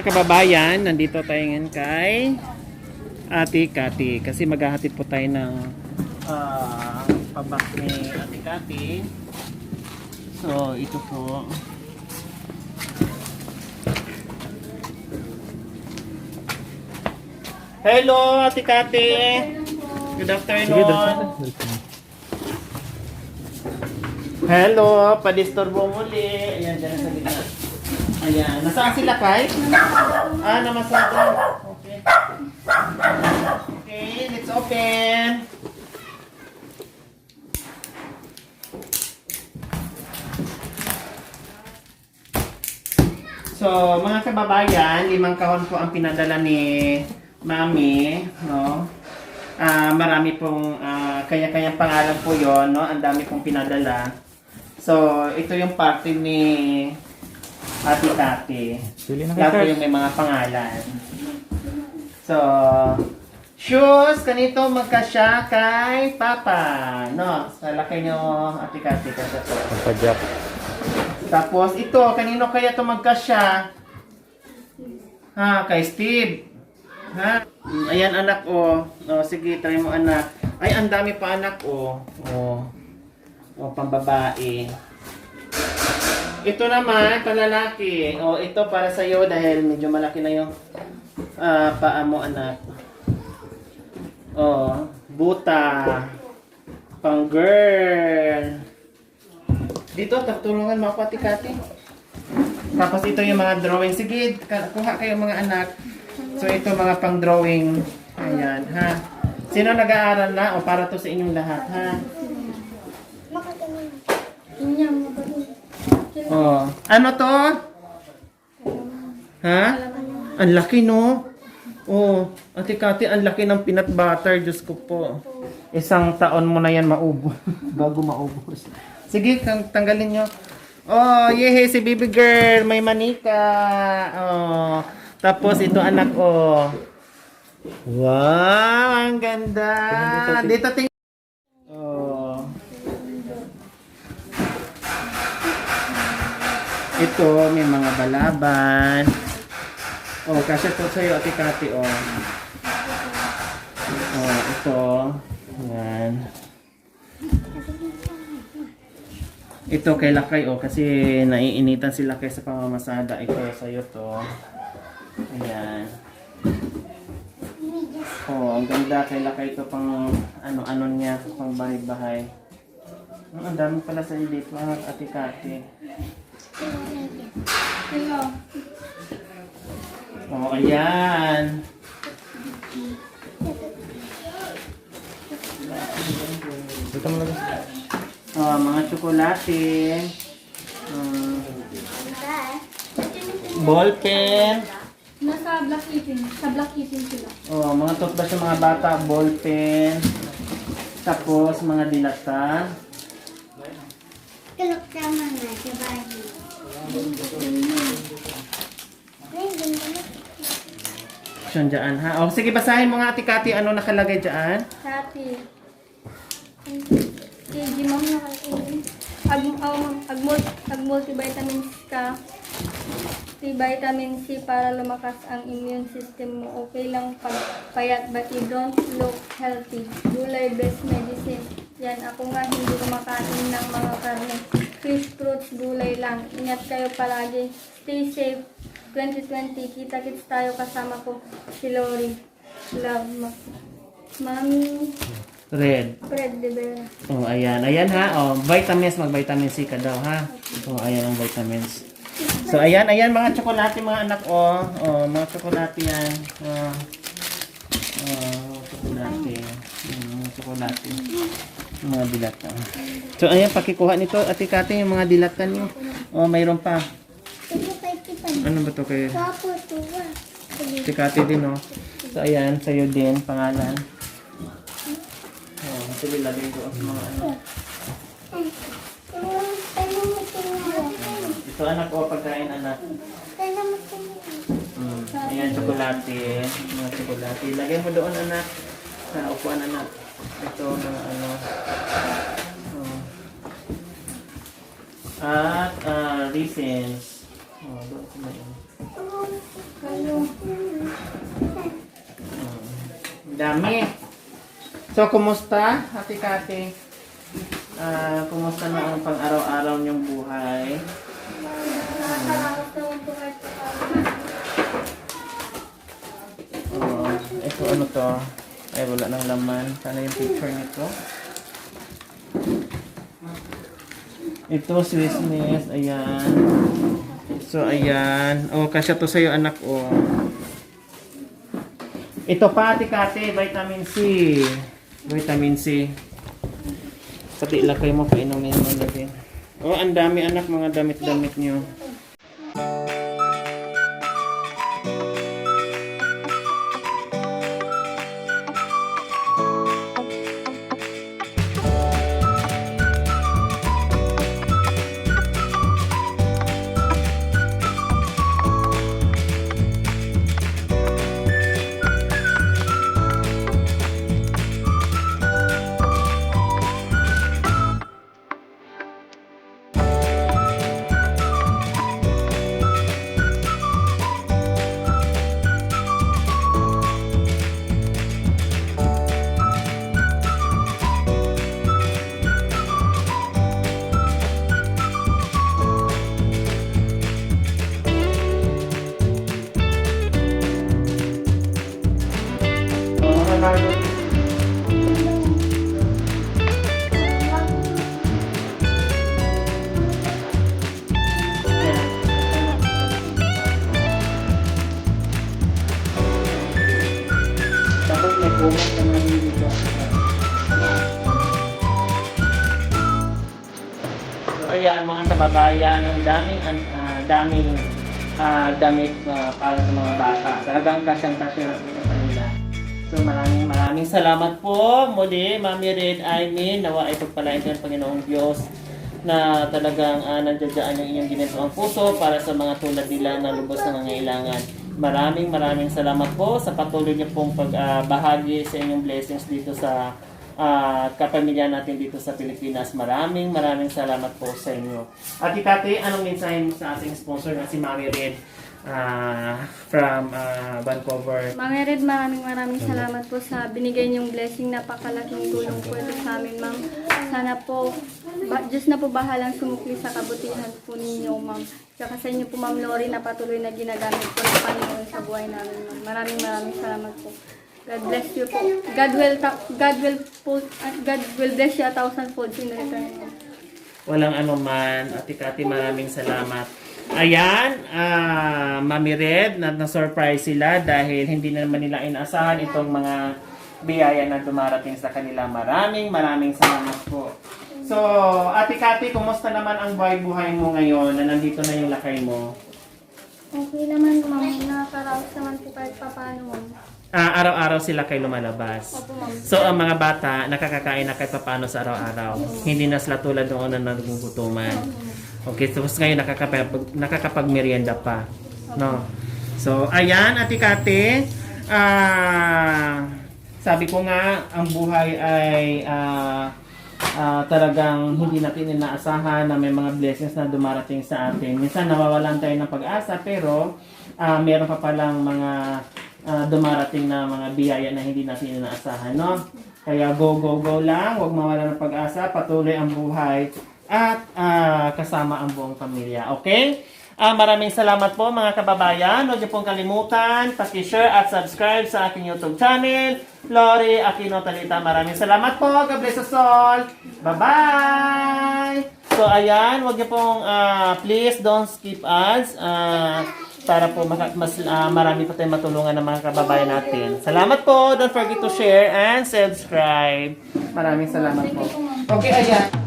kababayan, nandito tayo ngayon kay Ate Cathy kasi maghahatid po tayo ng pabak ni Ate Cathy. So, ito po. Hello, Ate Cathy. Good afternoon. Hello, padisturbo muli. Ayan, dyan sa gitna. Ayan, nasaan sila kay? Namasada. Okay. Okay, let's open. So, mga kababayan, 5 kahon po ang pinadala ni Mami, no? Marami pong kanya-kanyang pangalan po 'yon, no? Ang dami pong pinadala. So, ito yung party ni Ate Cathy. Lahat po yung may mga pangalan. So, shoes, kanito magkasya kay Papa. No, sa laki nyo, Ate Cathy. Pajak. Tapos, ito, kanino kaya ito magkasya? Kay Steve. Ayan, anak, oh. Sige, try mo, anak. Ay, ang dami pa, anak, oh. Pambabae. Ito naman, panlalaki. Ito para sa iyo dahil medyo malaki na yung paa mo, anak. Buta. Pang girl. Dito, tulungan mo ako, Ate Cathy. Tapos ito yung mga drawing. Sige, kuha kayo mga anak. So ito mga pang drawing. Ayan, ha. Sino nag-aaral na? Para to sa inyong lahat, ha. Ano to? Ha? Ang laki, no? Ate Cathy, ang laki ng peanut butter. Diyos ko po. 1 taon mo na yan maubos. Bago maubos. Sige, tanggalin nyo. Yehe, si baby girl. May manika. Tapos ito anak, Wow, ang ganda. Dito tingnan. Ito, may mga balaban. Kasi ito sa'yo, Ate Cathy, ito. Ayan. Ito kay Lakay, kasi naiinitan si Lakay sa pamamasada. Ito, sa'yo to. Ayan. Ang ganda kay Lakay ito pang ano niya, pang bahay-bahay. Ang dami pala sa dito, Ate Cathy. Ayan. Dito mo lang. Mga tsokolate. Ballpen. Nasa Black Eating. Sa Black Eating sila. Mga toothbrush ng mga bata, ballpen. Tapos mga dilata. Kalok naman na sa bahay. Siyan dyan, ha? Sige, basahin mo nga, Ate Cathy, ano nakalagay dyan? Happy. Sige, ma'am, nakalagay. Ag-multivitamins ka. Vitamin C para lumakas ang immune system mo. Okay lang pagpayat but you don't look healthy. Gulay best medicine. Yan, ako nga hindi kumakain ng mga karne. Fish, fruits, gulay lang. Ingat kayo palagi. Stay safe. 2020, kita-kits tayo kasama ko. Si Lori. Love mo. Mami. Red. Fred de Vera. Ayan. Ayan, ha? Vitamins, mag-vitamin C ka daw, ha? Ayan ang vitamins. So, ayan, mga tsokolate, mga anak, mga tsokolate yan. Tsokolate. Mga tsokolate. Mga dilata. So, ayan, pakikuha nito, Ate Cathy, yung mga dilata niyo. Mayroon pa. Ano ba to kayo? Ate Cathy din, So, ayan, sa'yo din, pangalan. Sige, lagay ko ang mga ano. Ito anak, pagkain anak. Ayan, tsokolate. Mga tsokolate. Lagay mo doon anak. Sa upuan anak. Ito, mga ano. At, reasons. Doon ko na yun. Dami. So, kumusta, Ate Kati? Kumusta na ang pang-araw-araw niyong buhay? Nakakaraos naman po kahit pa paano. Oo. Ito ano to? Ay, wala nang laman. Sana yung picture nito. Ito, Swiss Miss. Ayan. So, ayan. Oh, kasya to sa'yo, anak. Oh. Ito pa, Ate Kati, vitamin C. Vitamin C. Pati lakay mo, painumin mo na din. Oh, ang dami, anak, mga damit-damit niyo. Oh, mga bago. Tapos may kumot na namin dito. So, ayan mga kababayan, ang daming damit para sa mga bata. Talagang kasyang-kasya sa kanila. So maraming salamat po muli, Mami Red Aimin. Nawa ay pagpalain ng Panginoong Diyos na talagang nandiyan yung inyong ginitoang puso para sa mga tulad nila na lubos na nangangailangan. Maraming salamat po sa patuloy niyo pong pagbahagi sa inyong blessings dito sa kapamilya natin dito sa Pilipinas. Maraming salamat po sa inyo. At Kati, anong mensahe mo sa ating sponsor na si Mami Red from Vancouver? Mami Red, maraming salamat po sa binigay niyong blessing. Napakalaking tulong po ito sa amin, ma'am. Sana po, Diyos na po bahalang sumukli sa kabutihan po ninyo, ma'am. Tsaka sa inyo po, Ma'am Lori, na patuloy na ginagamit po ng Panginoon sa buhay namin, ma'am. Maraming salamat po. God bless you po. God will bless you 1,000-fold in return. Walang anuman. Ate Kati, maraming salamat. Ayan, Mami Red, na-surprise sila dahil hindi na naman nila inaasahan itong mga biyaya na dumarating sa kanila. Maraming salamat po. So, Ate Kati, kumusta naman ang buhay mo ngayon na nandito na yung lakay mo? Okay naman, ma'am. Nakakaraos naman po kahit paano, ma'am. Araw-araw sila kayo lumalabas. Opo, ma'am. So, ang mga bata, nakakakain na kahit paano sa araw-araw. Hindi na sila tulad noon na nagugutuman. Okay, so ngayon nakakapag-merienda pa. No? So, ayan, Ate Kati. Sabi ko nga, ang buhay ay talagang hindi natin inaasahan na may mga blessings na dumarating sa atin. Minsan nawawalan tayo ng pag-asa, pero meron pa palang mga dumarating na mga biyaya na hindi natin inaasahan, no? Kaya go lang, huwag mawala ng pag-asa, patuloy ang buhay at kasama ang buong pamilya. Okay? Maraming salamat po mga kababayan. Huwag niyo pong kalimutan, paki-share at subscribe sa aking YouTube channel, Lori Aquino Talita. Maraming salamat po. God bless us all. Bye-bye! So ayan, huwag niyo pong please don't skip ads. Para po marami pa tayong matulungan ng mga kababayan natin. Salamat po. Don't forget to share and subscribe. Maraming salamat po. Okay, ayan.